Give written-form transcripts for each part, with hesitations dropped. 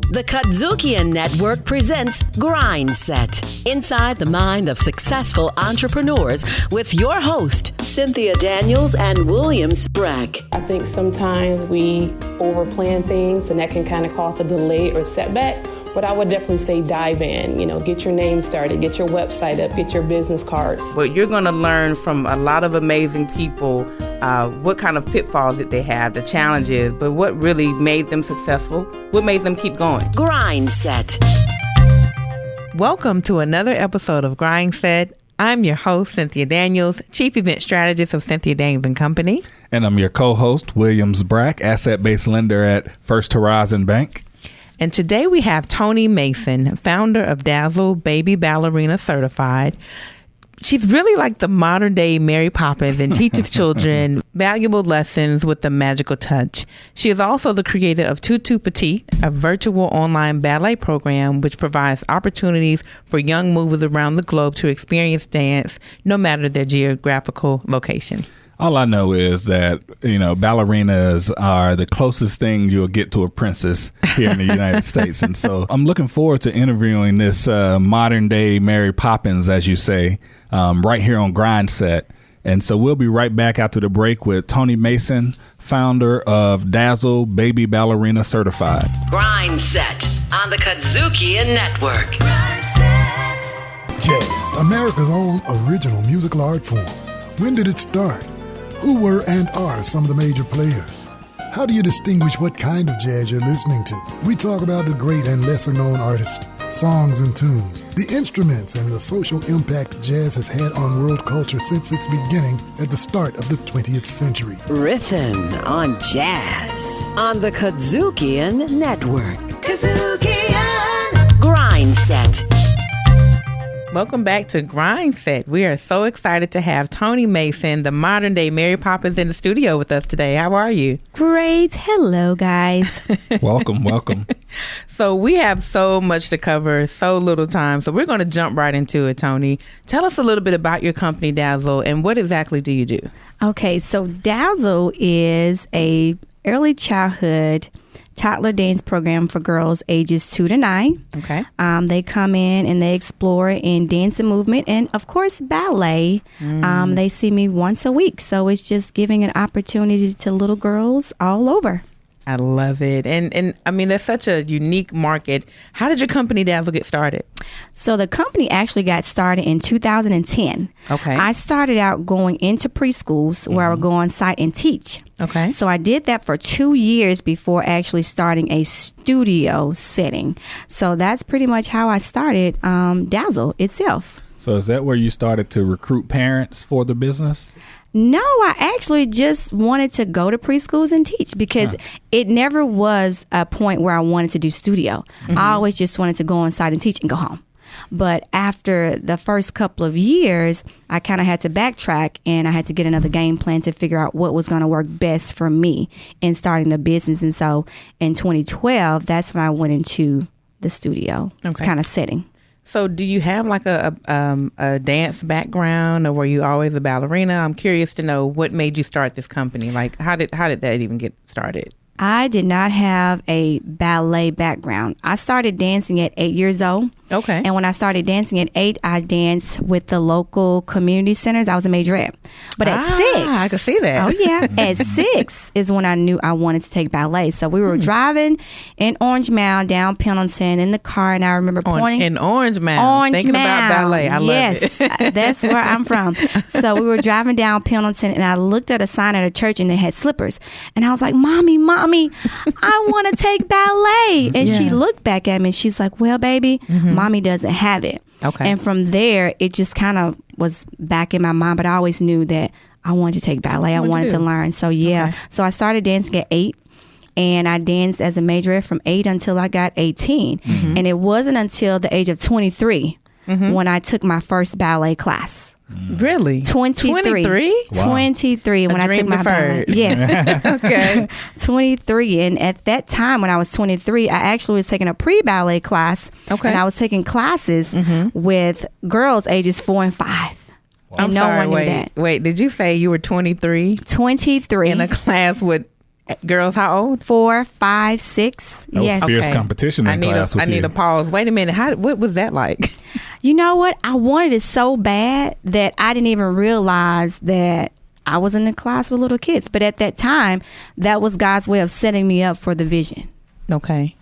The Kudzukian Network presents Grindset, inside the mind of successful entrepreneurs with your host, Cynthia Daniels and Brack. I think sometimes we overplan things and that can kind of cause a delay or setback. But I would definitely say dive in, get your name started, get your website up, get your business cards. But you're going to learn from a lot of amazing people what kind of pitfalls that they have, the challenges, but what really made them successful, what made them keep going. Grindset. Welcome to another episode of Grindset. I'm your host, Cynthia Daniels, Chief Event Strategist of Cynthia Daniels and Company. And I'm your co-host, Brack, asset-based lender at First Horizon Bank. And today we have Toni Mason, founder of Dazzle Baby Ballerina Certified. She's really like the modern day Mary Poppins and teaches children valuable lessons with a magical touch. She is also the creator of Tutu Petite, a virtual online ballet program which provides opportunities for young movers around the globe to experience dance no matter their geographical location. All I know is that, ballerinas are the closest thing you'll get to a princess here in the United States. And so I'm looking forward to interviewing this modern day Mary Poppins, as you say, right here on Grindset. And so we'll be right back after the break with Toni Mason, founder of Dazzle Baby Ballerina Certified. Grindset on the Kudzukian Network. Jazz, America's own original musical art form. When did it start? Who were and are some of the major players? How do you distinguish what kind of jazz you're listening to? We talk about the great and lesser-known artists, songs and tunes, the instruments, and the social impact jazz has had on world culture since its beginning at the start of the 20th century. Riffin' on jazz on the Kudzukian Network. Kudzukian Grindset. Welcome back to Grindset. We are so excited to have Toni Mason, the modern day Mary Poppins, in the studio with us today. How are you? Great. Hello, guys. Welcome. So we have so much to cover, so little time. So we're going to jump right into it, Toni. Tell us a little bit about your company, Dazzle, and what exactly do you do? Okay, so Dazzle is a early childhood toddler dance program for girls ages 2 to 9. Okay. They come in and they explore in dance and movement and, of course, ballet. They see me once a week. So it's just giving an opportunity to little girls all over. I love it. And I mean, that's such a unique market. How did your company Dazzle get started? So the company actually got started in 2010. Okay. I started out going into preschools where I would go on site and teach. Okay. So I did that for 2 years before actually starting a studio setting. So that's pretty much how I started Dazzle itself. So is that where you started to recruit parents for the business? No, I actually just wanted to go to preschools and teach because it never was a point where I wanted to do studio. I always just wanted to go on site and teach and go home. But after the first couple of years, I kind of had to backtrack and I had to get another game plan to figure out what was going to work best for me in starting the business. And so in 2012, that's when I went into the studio kind of setting. So do you have like a dance background, or were you always a ballerina? I'm curious to know what made you start this company. Like how did that even get started? I did not have a ballet background. I started dancing at 8 years old. Okay. And when I started dancing at 8, I danced with the local community centers. I was a majorette. But at 6... I could see that. Oh, yeah. At 6 is when I knew I wanted to take ballet. So we were driving in Orange Mound down Pendleton in the car, and I remember pointing... In Orange Mound. Thinking about ballet. I love it. Yes. That's where I'm from. So we were driving down Pendleton, and I looked at a sign at a church, and they had slippers. And I was like, Mommy, I want to take ballet. And she looked back at me, and she's like, well, baby, Mommy doesn't have it. Okay. And from there, it just kind of was back in my mind, but I always knew that I wanted to take ballet. I wanted to learn. So, So I started dancing at 8. And I danced as a majorette from 8 until I got 18. And it wasn't until the age of 23 when I took my first ballet class. Really? 23. 23 when I took my ballet. Yes. Okay. 23. And at that time when I was 23, I actually was taking a pre-ballet class. Okay. And I was taking classes with girls ages 4 and 5. I'm sorry, wait. Did you say you were 23? 23. In a class with Girls, how old? 4, 5, 6. That was fierce Okay. competition in class with I need you. a pause. Wait a minute. What was that like? You know what? I wanted it so bad that I didn't even realize that I was in the class with little kids. But at that time, that was God's way of setting me up for the vision. Okay.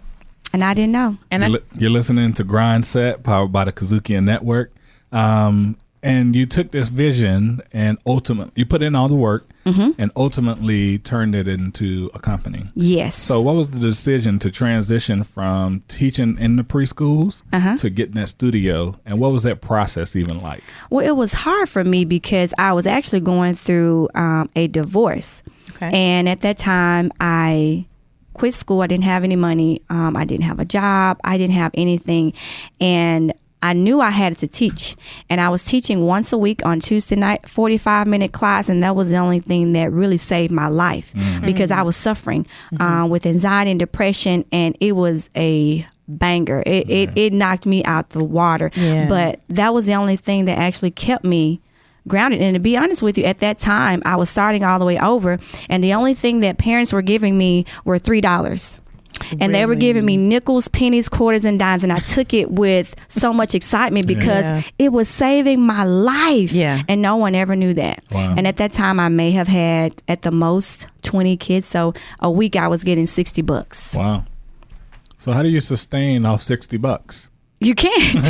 And I didn't know. And You're listening to Grindset, powered by the Kudzukian Network. And you took this vision and ultimately, you put in all the work and ultimately turned it into a company. Yes. So what was the decision to transition from teaching in the preschools to getting that studio? And what was that process even like? Well, it was hard for me because I was actually going through a divorce. Okay. And at that time, I quit school. I didn't have any money. I didn't have a job. I didn't have anything. And I knew I had to teach, and I was teaching once a week on Tuesday night, 45-minute class, and that was the only thing that really saved my life because I was suffering with anxiety and depression, and it was a banger. It knocked me out the water, but that was the only thing that actually kept me grounded. And to be honest with you, at that time, I was starting all the way over, and the only thing that parents were giving me were $3. And they were giving me nickels, pennies, quarters, and dimes. And I took it with so much excitement because it was saving my life. Yeah. And no one ever knew that. Wow. And at that time, I may have had at the most 20 kids. So a week I was getting $60. Wow. So how do you sustain off $60? You can't.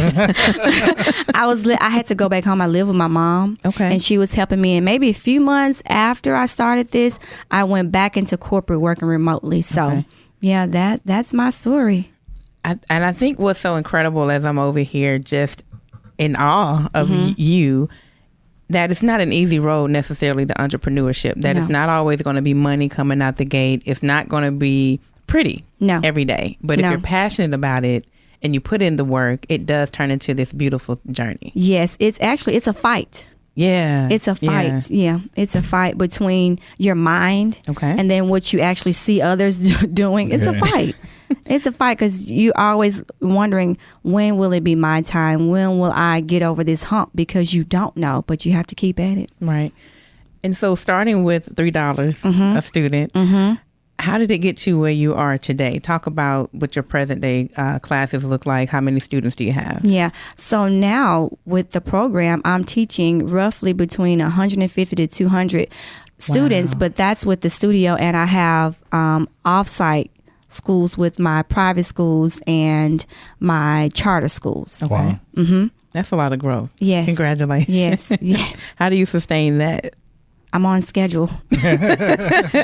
I had to go back home. I lived with my mom. Okay. And she was helping me. And maybe a few months after I started this, I went back into corporate working remotely. So yeah, that's my story. And I think what's so incredible as I'm over here just in awe of you, that it's not an easy road necessarily to entrepreneurship, that it's not always going to be money coming out the gate. It's not going to be pretty every day. But if you're passionate about it and you put in the work, it does turn into this beautiful journey. Yes, it's a fight. Yeah. It's a fight. Yeah. It's a fight between your mind and then what you actually see others doing. It's a fight. It's a fight because you're always wondering, when will it be my time? When will I get over this hump? Because you don't know, but you have to keep at it. Right. And so starting with $3 a student, how did it get you where you are today? Talk about what your present day classes look like. How many students do you have? Yeah. So now with the program, I'm teaching roughly between 150 to 200 students, but that's with the studio. And I have off-site schools with my private schools and my charter schools. Okay. Wow. That's a lot of growth. Yes. Congratulations. Yes. How do you sustain that? I'm on schedule.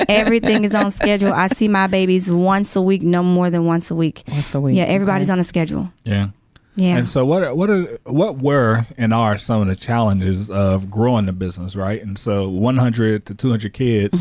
Everything is on schedule. I see my babies once a week, no more than once a week. Once a week. Yeah, everybody's on a schedule. Yeah. Yeah. And so what were and are some of the challenges of growing the business, right? And so 100 to 200 kids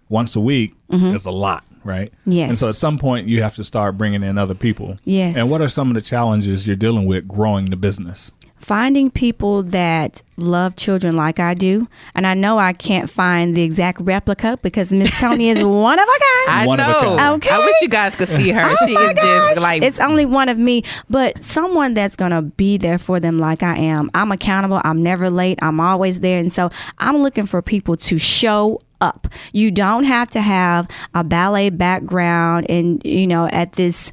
once a week is a lot, right? Yes. And so at some point you have to start bringing in other people. Yes. And what are some of the challenges you're dealing with growing the business? Finding people that love children like I do. And I know I can't find the exact replica because Miss Toni is one of a kind. I One of a know. kind. Okay. I wish you guys could see her. She is just like, It's only one of me, but someone that's going to be there for them like I am. I'm accountable. I'm never late. I'm always there. And so I'm looking for people to show up. You don't have to have a ballet background and, at this,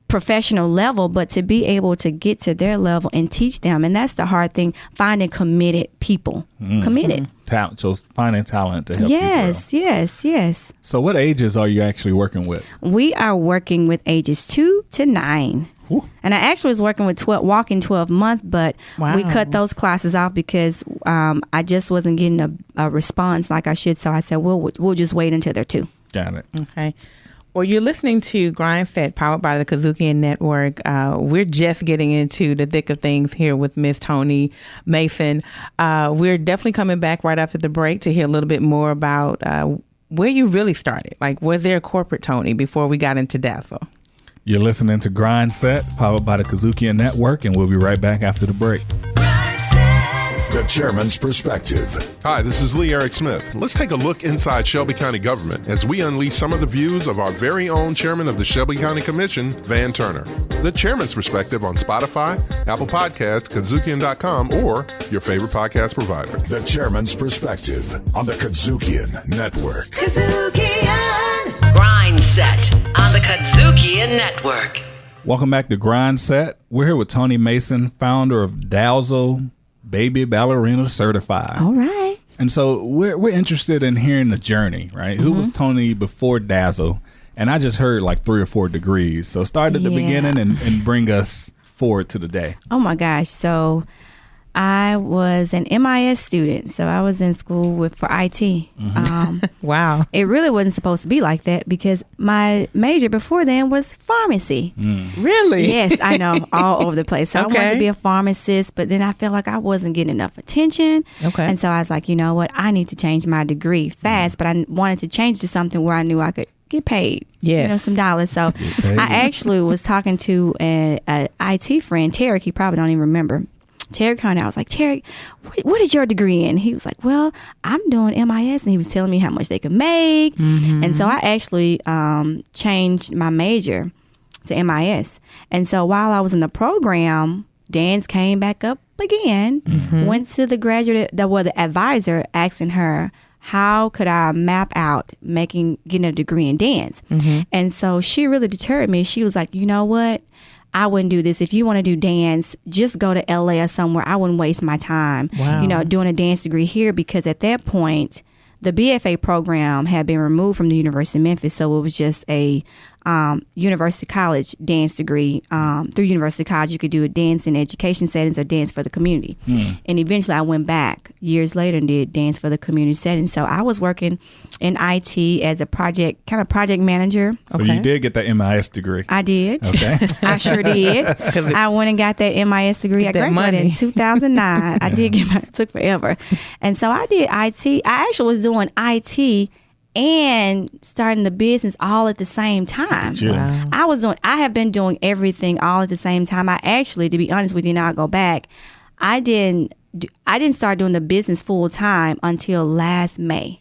professional level, but to be able to get to their level and teach them. And that's the hard thing, finding committed people. Committed. Talent, so finding talent to help you grow. Yes. So what ages are you actually working with? We are working with ages 2 to 9. Ooh. And I actually was working with 12 month, but we cut those classes off because I just wasn't getting a response like I should. So I said, we'll just wait until they're 2. Got it. okay. Well, you're listening to Grindset, powered by the Kudzukian Network. We're just getting into the thick of things here with Miss Toni Mason. We're definitely coming back right after the break to hear a little bit more about where you really started. Like, was there a corporate Toni before we got into Dazzle? You're listening to Grindset, powered by the Kudzukian Network, and we'll be right back after the break. Grindset. The Chairman's Perspective. Hi, this is Lee Eric Smith. Let's take a look inside Shelby County government as we unleash some of the views of our very own Chairman of the Shelby County Commission, Van Turner. The Chairman's Perspective on Spotify, Apple Podcasts, Kudzukian.com, or your favorite podcast provider. The Chairman's Perspective on the Kudzukian Network. Kudzukian! Grindset on the Kudzukian Network. Welcome back to Grindset. We're here with Toni Mason, founder of Dazzle Baby Ballerina Certified. All right. And so we're interested in hearing the journey, right? Who was Toni before Dazzle? And I just heard like 3 or 4 degrees. So start at the beginning and bring us forward to the day. Oh my gosh. So I was an MIS student. So I was in school for IT. Wow. It really wasn't supposed to be like that because my major before then was pharmacy. Really? Yes, I know, all over the place. So I wanted to be a pharmacist, but then I felt like I wasn't getting enough attention. Okay. And so I was like, you know what? I need to change my degree fast, but I wanted to change to something where I knew I could get paid. Yes. Some dollars. So I actually was talking to an IT friend, Tarek. He probably don't even remember. Tarek Hunter. I was like, Tarek, what is your degree in? He was like, well, I'm doing MIS. And he was telling me how much they could make. And so I actually changed my major to MIS. And so while I was in the program, dance came back up again. Went to the the advisor, asking her, how could I map out getting a degree in dance? And so she really deterred me. She was like, you know what? I wouldn't do this. If you want to do dance, just go to LA or somewhere. I wouldn't waste my time, doing a dance degree here, because at that point, the BFA program had been removed from the University of Memphis. So it was just a university college dance degree. Through University College, you could do a dance in education settings or dance for the community. And eventually I went back years later and did dance for the community setting. So I was working in IT as a project manager. So you did get that MIS degree. I did. Okay. I sure did. I went and got that MIS degree. I graduated in 2009. I did it took forever. And so I did IT. I actually was doing IT and starting the business all at the same time. Wow. I have been doing everything all at the same time. I actually, to be honest with you, now I'll go back. I didn't start doing the business full time until last May.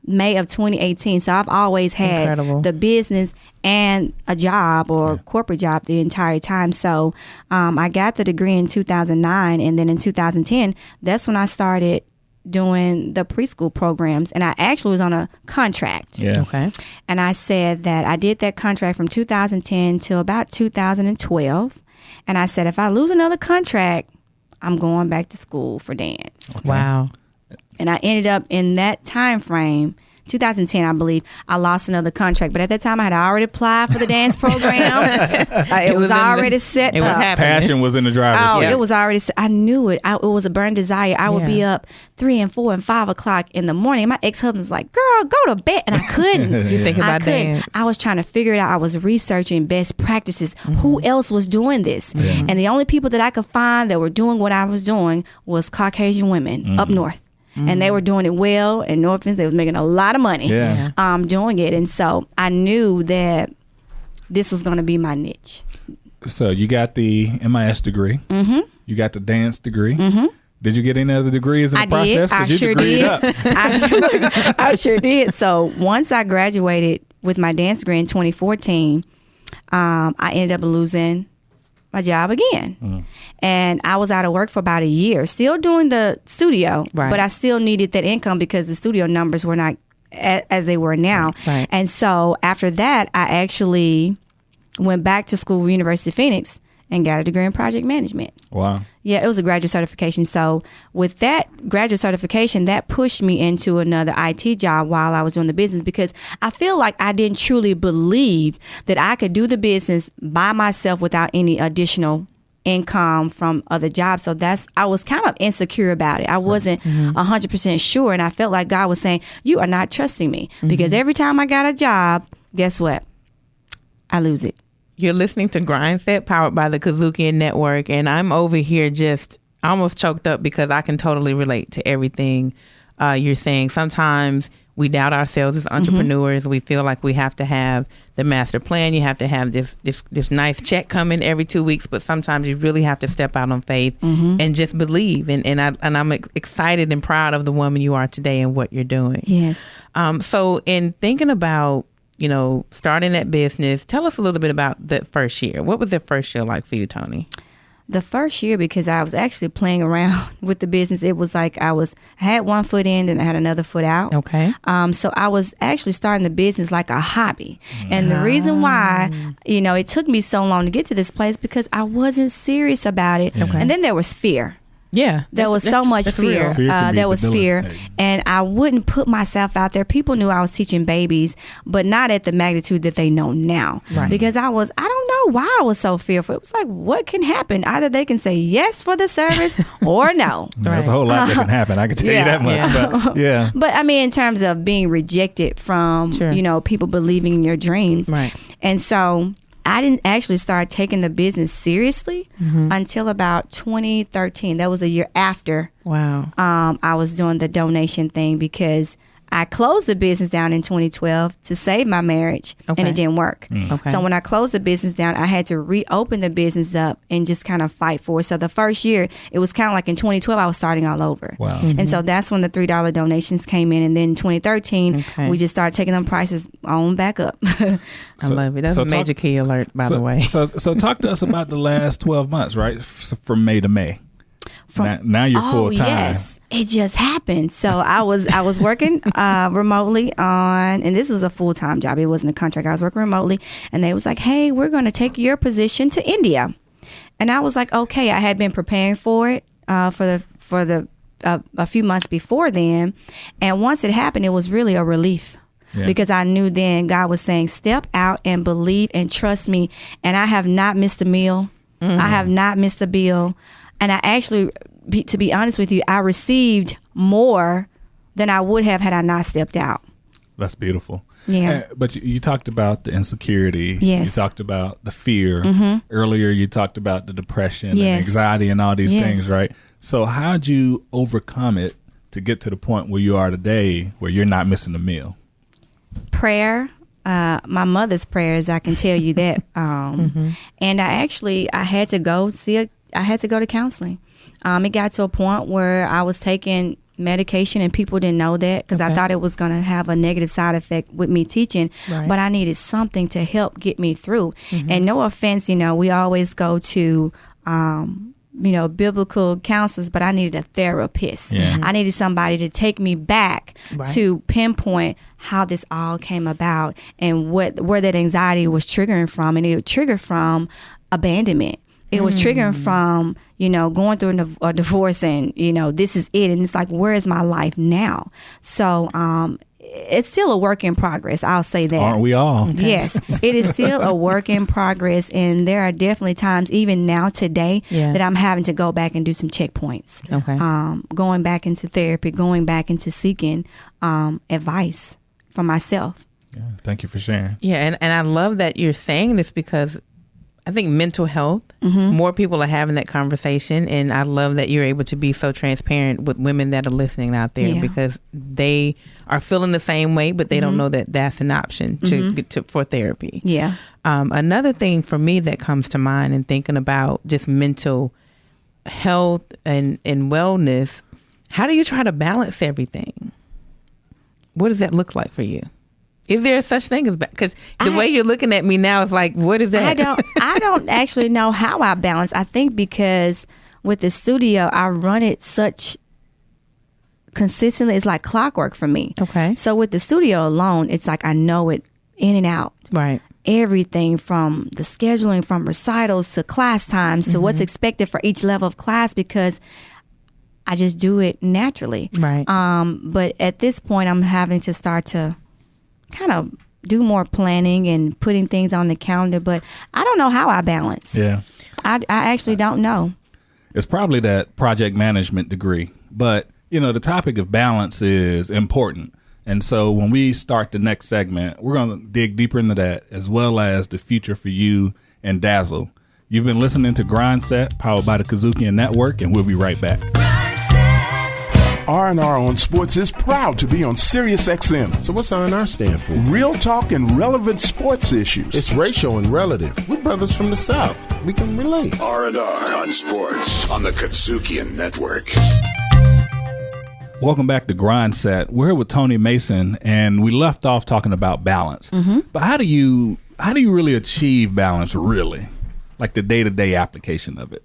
May of 2018. So I've always had the business and a job or corporate job the entire time. So I got the degree in 2009, and then in 2010, that's when I started doing the preschool programs, and I actually was on a contract. Okay. And I said that I did that contract from 2010 till about 2012. And I said, if I lose another contract, I'm going back to school for dance. Okay. Wow. And I ended up in that time frame, 2010, I believe, I lost another contract. But at that time, I had already applied for the dance program. It was already set up. Passion was in the driver's seat. It was already set. I knew it. It was a burning desire. I would be up 3 and 4 and 5 o'clock in the morning. My ex-husband was like, girl, go to bed. And I couldn't. You think about dance. I was trying to figure it out. I was researching best practices. Who else was doing this? And the only people that I could find that were doing what I was doing was Caucasian women up north. And they were doing it well. In no offense, they was making a lot of money doing it. And so I knew that this was going to be my niche. So you got the MIS degree. You got the dance degree. Did you get any other degrees in the process? I sure did. I sure did. So once I graduated with my dance degree in 2014, I ended up losing my job again. And I was out of work for about a year, still doing the studio, but I still needed that income because the studio numbers were not as they were now. And so after that, I actually went back to school at University of Phoenix and got a degree in project management. Wow. Yeah, it was a graduate certification. So with that graduate certification, that pushed me into another IT job while I was doing the business, because I feel like I didn't truly believe that I could do the business by myself without any additional income from other jobs. So I was kind of insecure about it. I wasn't 100% sure. And I felt like God was saying, you are not trusting me, because every time I got a job, guess what? I lose it. You're listening to Grindset, powered by the Kudzukian Network, and I'm over here just almost choked up because I can totally relate to everything you're saying. Sometimes we doubt ourselves as entrepreneurs. We feel like we have to have the master plan. You have to have this nice check coming every 2 weeks, but sometimes you really have to step out on faith and just believe. And I'm excited and proud of the woman you are today and what you're doing. Yes. So in thinking about, starting that business, tell us a little bit about that first year. What was that first year like for you, Toni? The first year, because I was actually playing around with the business, it was like I had one foot in and I had another foot out. Okay. So I was actually starting the business like a hobby. And the reason why, it took me so long to get to this place because I wasn't serious about it. Okay. And then there was fear. Yeah. There was so much fear. There was fear. And I wouldn't put myself out there. People knew I was teaching babies, but not at the magnitude that they know now. Right. Because I don't know why I was so fearful. It was like, what can happen? Either they can say yes for the service or no. There's a whole lot that can happen. I can tell you that much. Yeah. But I mean, in terms of being rejected from, people believing in your dreams. Right. And so I didn't actually start taking the business seriously until about 2013. That was the year after. Wow. I was doing the donation thing because I closed the business down in 2012 to save my marriage, and it didn't work. Okay. So when I closed the business down, I had to reopen the business up and just kind of fight for it. So the first year, it was kind of like in 2012, I was starting all over. Wow. And so that's when the $3 donations came in. And then in 2013, we just started taking them prices on back up. I love it. That's a major key alert, by the way. So talk to us about the last 12 months, right? From May to May. Now you're full time. Yes, it just happened. So I was working remotely on, and this was a full time job. It wasn't a contract. I was working remotely, and they was like, "Hey, we're going to take your position to India," and I was like, "Okay." I had been preparing for it for a few months before then, and once it happened, it was really a relief. Yeah. Because I knew then God was saying, "Step out and believe and trust me." And I have not missed a meal. I have not missed a bill. And I actually, to be honest with you, I received more than I would have had I not stepped out. That's beautiful. Yeah. But you talked about the insecurity. Yes. You talked about the fear. Earlier, you talked about the depression and anxiety and all these things, right? So how'd you overcome it to get to the point where you are today, where you're not missing a meal? Prayer. My mother's prayers, I can tell you that. And I had to go to counseling. It got to a point where I was taking medication and people didn't know that because I thought it was going to have a negative side effect with me teaching, but I needed something to help get me through. And no offense, we always go to, biblical counselors, but I needed a therapist. Yeah. I needed somebody to take me back to pinpoint how this all came about and where that anxiety was triggering from. And it would trigger from abandonment. It was triggering from, going through a divorce and, this is it. And it's like, where is my life now? So it's still a work in progress. I'll say that. Aren't we all? Yes, it is still a work in progress. And there are definitely times, even now today, that I'm having to go back and do some checkpoints. Okay. Going back into therapy, going back into seeking advice for myself. Yeah, thank you for sharing. Yeah, and I love that you're saying this because I think mental health, more people are having that conversation. And I love that you're able to be so transparent with women that are listening out there because they are feeling the same way, but they don't know that that's an option for therapy. Yeah. Another thing for me that comes to mind in thinking about just mental health and wellness, how do you try to balance everything? What does that look like for you? Is there such thing as because the way you're looking at me now is like, what is that? I don't actually know how I balance. I think because with the studio, I run it such consistently. It's like clockwork for me. Okay. So with the studio alone, it's like I know it in and out. Right. Everything from the scheduling, from recitals to class times to what's expected for each level of class because I just do it naturally. Right. But at this point, I'm having to start to kind of do more planning and putting things on the calendar, but I don't know how I balance. Yeah. I actually don't know. It's probably that project management degree, but the topic of balance is important. And so when we start the next segment, we're going to dig deeper into that as well as the future for you and Dazzle. You've been listening to Grindset, powered by the Kudzukian Network, and we'll be right back. Grindset. R&R on Sports is proud to be on Sirius XM. So what's R&R stand for? Real talk and relevant sports issues. It's racial and relative. We're brothers from the South. We can relate. R&R on Sports on the Kudzukian Network. Welcome back to Grindset. We're here with Toni Mason, and we left off talking about balance. But how do you really achieve balance, really? Like the day-to-day application of it?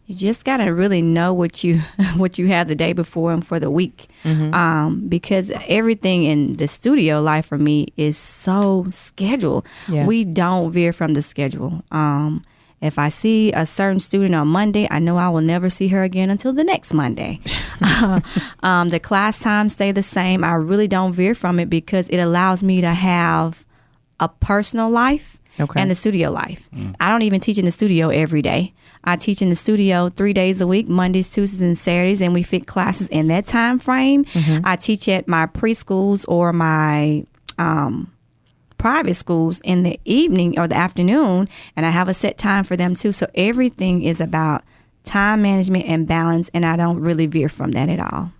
You just got to really know what you have the day before and for the week. Because everything in the studio life for me is so scheduled. Yeah. We don't veer from the schedule. If I see a certain student on Monday, I know I will never see her again until the next Monday. The class times stay the same. I really don't veer from it because it allows me to have a personal life and a studio life. I don't even teach in the studio every day. I teach in the studio 3 days a week, Mondays, Tuesdays, and Saturdays, and we fit classes in that time frame. I teach at my preschools or my private schools in the evening or the afternoon, and I have a set time for them too. So everything is about time management and balance, and I don't really veer from that at all.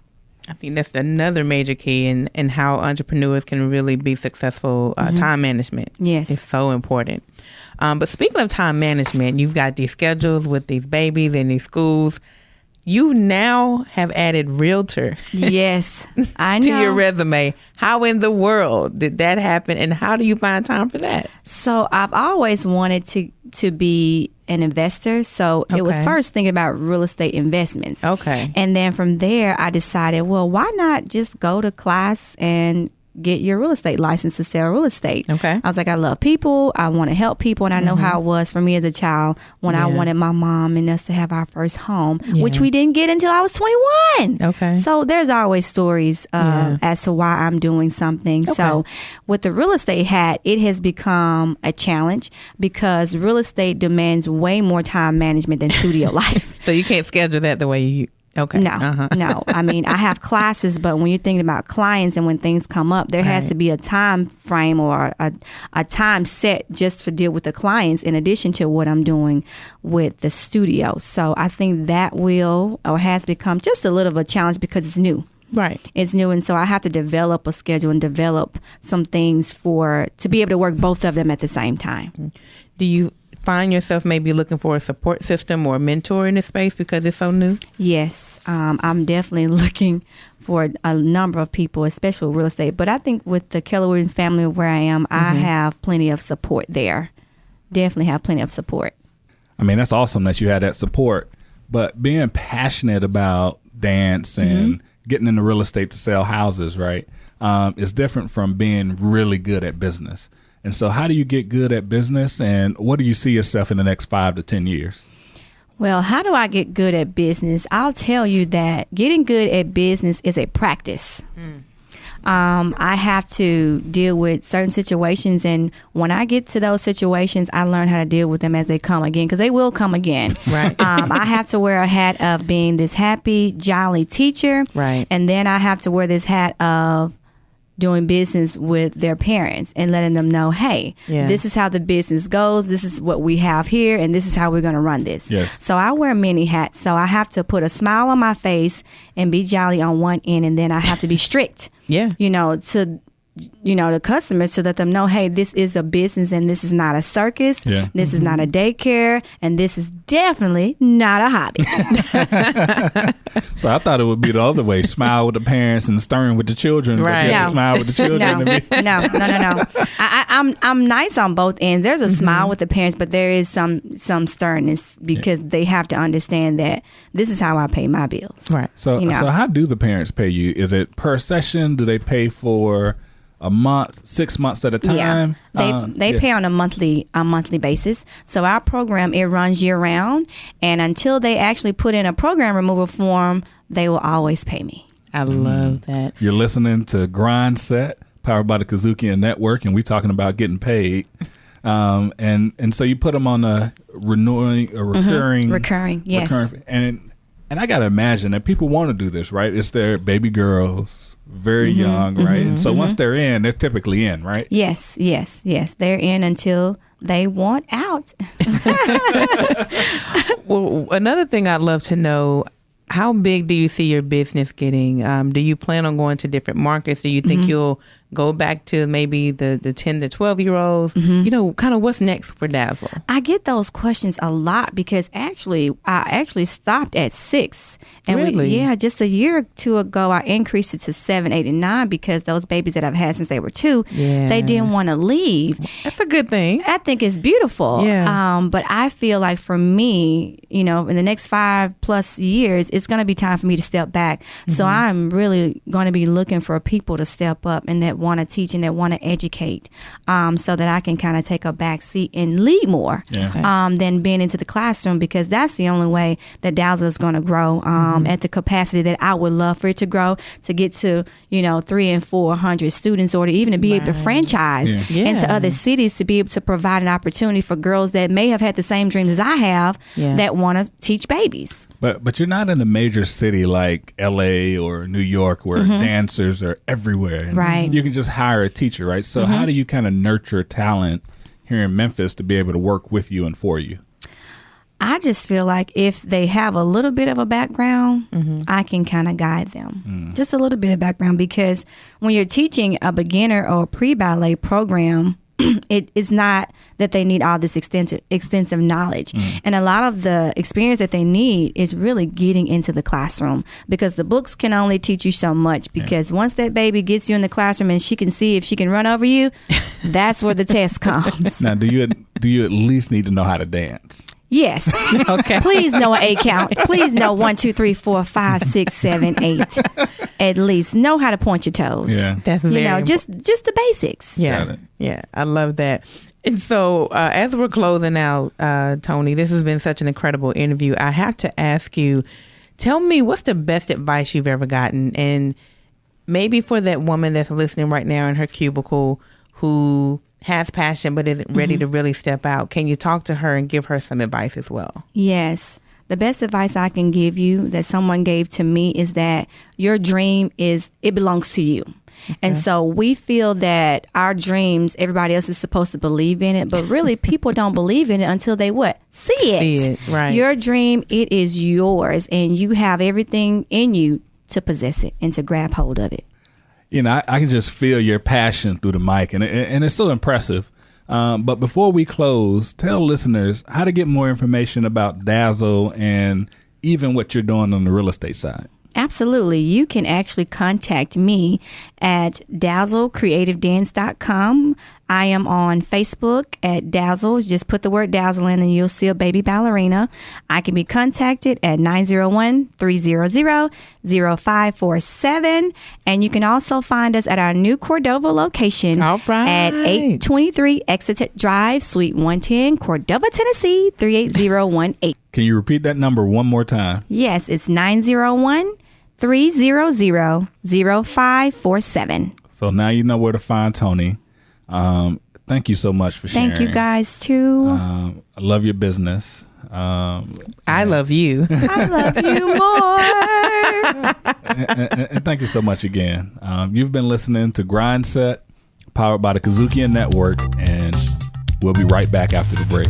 I think that's another major key in how entrepreneurs can really be successful. Time management. Yes. It's so important. But speaking of time management, you've got these schedules with these babies in these schools. You now have added realtor. Yes, I know. To your resume. How in the world did that happen, and how do you find time for that? So I've always wanted to be an investor. So it was first thinking about real estate investments. Okay. And then from there, I decided, well, why not just go to class and get your real estate license to sell real estate. Okay. I was like, I love people. I want to help people. And I know how it was for me as a child when I wanted my mom and us to have our first home, which we didn't get until I was 21. Okay. So there's always stories as to why I'm doing something. Okay. So with the real estate hat, it has become a challenge because real estate demands way more time management than studio life. So you can't schedule that the way you... Okay. No. I mean, I have classes, but when you're thinking about clients and when things come up, there has to be a time frame or a time set just to deal with the clients in addition to what I'm doing with the studio. So I think that has become just a little of a challenge because it's new. Right. It's new. And so I have to develop a schedule and develop some things to be able to work both of them at the same time. Do you find yourself maybe looking for a support system or a mentor in this space because it's so new? Yes, I'm definitely looking for a number of people, especially with real estate. But I think with the Keller Williams family where I am, I have plenty of support there. Definitely have plenty of support. I mean, that's awesome that you had that support. But being passionate about dance and getting into real estate to sell houses, right, is different from being really good at business. And so how do you get good at business, and what do you see yourself in the next 5 to 10 years? Well, how do I get good at business? I'll tell you that getting good at business is a practice. I have to deal with certain situations, and when I get to those situations, I learn how to deal with them as they come again, because they will come again. Right. I have to wear a hat of being this happy, jolly teacher. Right. And then I have to wear this hat of doing business with their parents and letting them know, hey, this is how the business goes. This is what we have here, and this is how we're going to run this. Yes. So I wear many hats. So I have to put a smile on my face and be jolly on one end, and then I have to be strict. To the customers, to let them know, hey, this is a business and this is not a circus. Yeah. This is not a daycare, and this is definitely not a hobby. So I thought it would be the other way: smile with the parents and stern with the children. Right. But you have to smile with the children. No. I'm nice on both ends. There's a smile with the parents, but there is some sternness because they have to understand that this is how I pay my bills. Right. So how do the parents pay you? Is it per session? Do they pay for a month, 6 months at a time? They pay on a monthly basis. So our program, it runs year round, and until they actually put in a program removal form, they will always pay me. I love that. You're listening to Grindset, powered by the Kudzukian Network, and we're talking about getting paid. And so you put them on a recurring, yes. And I got to imagine that people want to do this, right? It's their baby girls, very young, right? And so once they're in, they're typically in, right? Yes. They're in until they want out. Well, another thing I'd love to know, How big do you see your business getting? Do you plan on going to different markets? Do you think you'll go back to maybe the 10 to 12-year-olds? You know, kind of what's next for Dazzle? I get those questions a lot because I actually stopped at 6. And really? Just a year or two ago, I increased it to 7, 8, and 9 because those babies that I've had since they were 2, they didn't want to leave. That's a good thing. I think it's beautiful. Yeah. But I feel like for me, you know, in the next 5+ years, it's going to be time for me to step back. So I'm really going to be looking for people to step up and that want to teach and that want to educate, so that I can kind of take a back seat and lead more than being into the classroom, because that's the only way that Dazzle is going to grow at the capacity that I would love for it to grow, to get to, you know, 300 and 400 students, or to even to be able to franchise into other cities, to be able to provide an opportunity for girls that may have had the same dreams as I have that want to teach babies. But you're not in a major city like LA or New York where dancers are everywhere. And right. You can just hire a teacher, right? So how do you kind of nurture talent here in Memphis to be able to work with you and for you? I just feel like if they have a little bit of a background, I can kind of guide them. Just a little bit of background, because when you're teaching a beginner or a pre-ballet program, it is not that they need all this extensive knowledge. And a lot of the experience that they need is really getting into the classroom, because the books can only teach you so much, because once that baby gets you in the classroom and she can see if she can run over you, that's where the test comes. Now, do you at least need to know how to dance? Yes. Okay. Please know an 8 count. Please know 1, 2, 3, 4, 5, 6, 7, 8. At least know how to point your toes. Yeah, that's very just the basics. Yeah, yeah, I love that. And so, as we're closing out, Toni, this has been such an incredible interview. I have to ask you, tell me, what's the best advice you've ever gotten, and maybe for that woman that's listening right now in her cubicle who has passion but isn't ready to really step out. Can you talk to her and give her some advice as well? Yes. The best advice I can give you that someone gave to me is that your dream it belongs to you. Okay. And so we feel that our dreams, everybody else is supposed to believe in it, but really people don't believe in it until they see it. See it, right. Your dream, it is yours, and you have everything in you to possess it and to grab hold of it. You know, I can just feel your passion through the mic, and it's so impressive. But before we close, tell listeners how to get more information about Dazzle and even what you're doing on the real estate side. Absolutely. You can actually contact me at dazzlecreativedance.com. I am on Facebook at Dazzle. Just put the word Dazzle in and you'll see a baby ballerina. I can be contacted at 901-300-0547. And you can also find us at our new Cordova location at 823 Exeter Drive, Suite 110, Cordova, Tennessee, 38018. Can you repeat that number one more time? Yes, it's 901-300-0547. So now you know where to find Toni. Thank you so much for sharing. Thank you guys too. I love your business. I love you. I love you more. and thank you so much again. You've been listening to Grindset, powered by the Kudzukian Network, and we'll be right back after the break.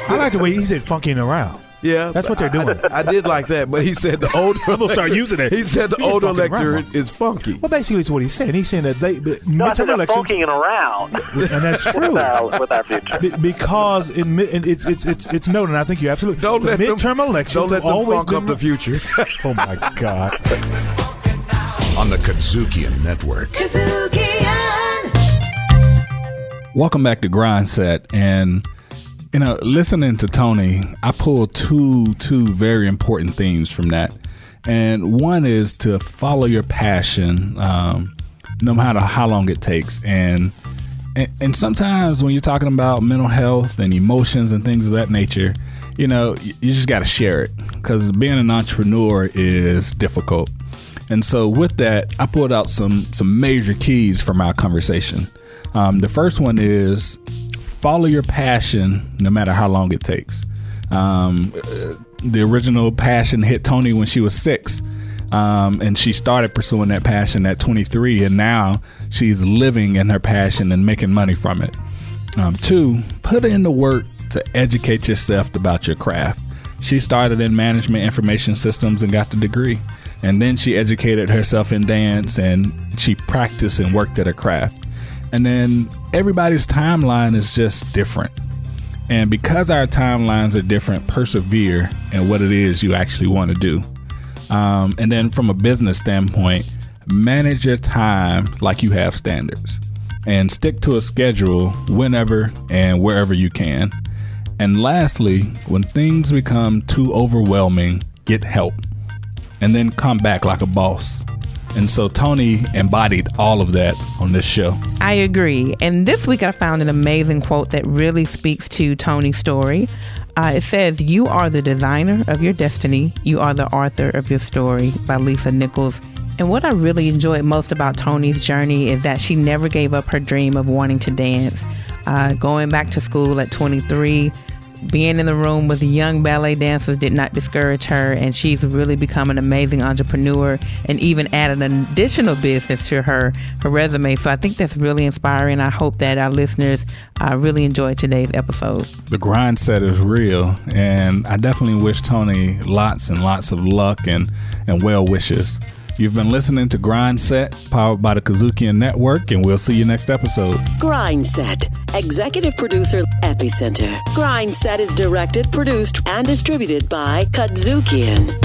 I like the way he said funking around. Yeah, that's what they're doing. I did like that, but he said the older. I'm gonna start using it. He said the older electorate is funky. Well, basically, it's what he's saying. He's saying that midterm elections funking around, and that's true with our future. Because it's noted. And I think you absolutely don't let midterm elections. Don't let them funk up the future. Oh my God! On the Kudzukian Network. Welcome back to Grindset, and you know, listening to Toni, I pulled two very important themes from that. And one is to follow your passion, no matter how long it takes. And sometimes when you're talking about mental health and emotions and things of that nature, you know, you just got to share it, because being an entrepreneur is difficult. And so with that, I pulled out some major keys from our conversation. The first one is follow your passion no matter how long it takes. The original passion hit Toni when she was 6, and she started pursuing that passion at 23, and now she's living in her passion and making money from it. 2, put in the work to educate yourself about your craft. She started in management information systems and got the degree. And then she educated herself in dance, and she practiced and worked at her craft. And then everybody's timeline is just different. And because our timelines are different, persevere in what it is you actually want to do. And then from a business standpoint, manage your time like you have standards and stick to a schedule whenever and wherever you can. And lastly, when things become too overwhelming, get help and then come back like a boss. And so Toni embodied all of that on this show. I agree. And this week I found an amazing quote that really speaks to Toni's story. It says, "You are the designer of your destiny. You are the author of your story," by Lisa Nichols. And what I really enjoyed most about Toni's journey is that she never gave up her dream of wanting to dance. Going back to school at 23, being in the room with young ballet dancers did not discourage her, and she's really become an amazing entrepreneur and even added an additional business to her resume. So I think that's really inspiring. I hope that our listeners really enjoyed today's episode. The Grindset is real, and I definitely wish Toni lots and lots of luck and well wishes. You've been listening to Grindset, powered by the Kudzukian Network, and we'll see you next episode. Grindset. Executive producer, Epicenter. Grindset is directed, produced, and distributed by Kudzukian.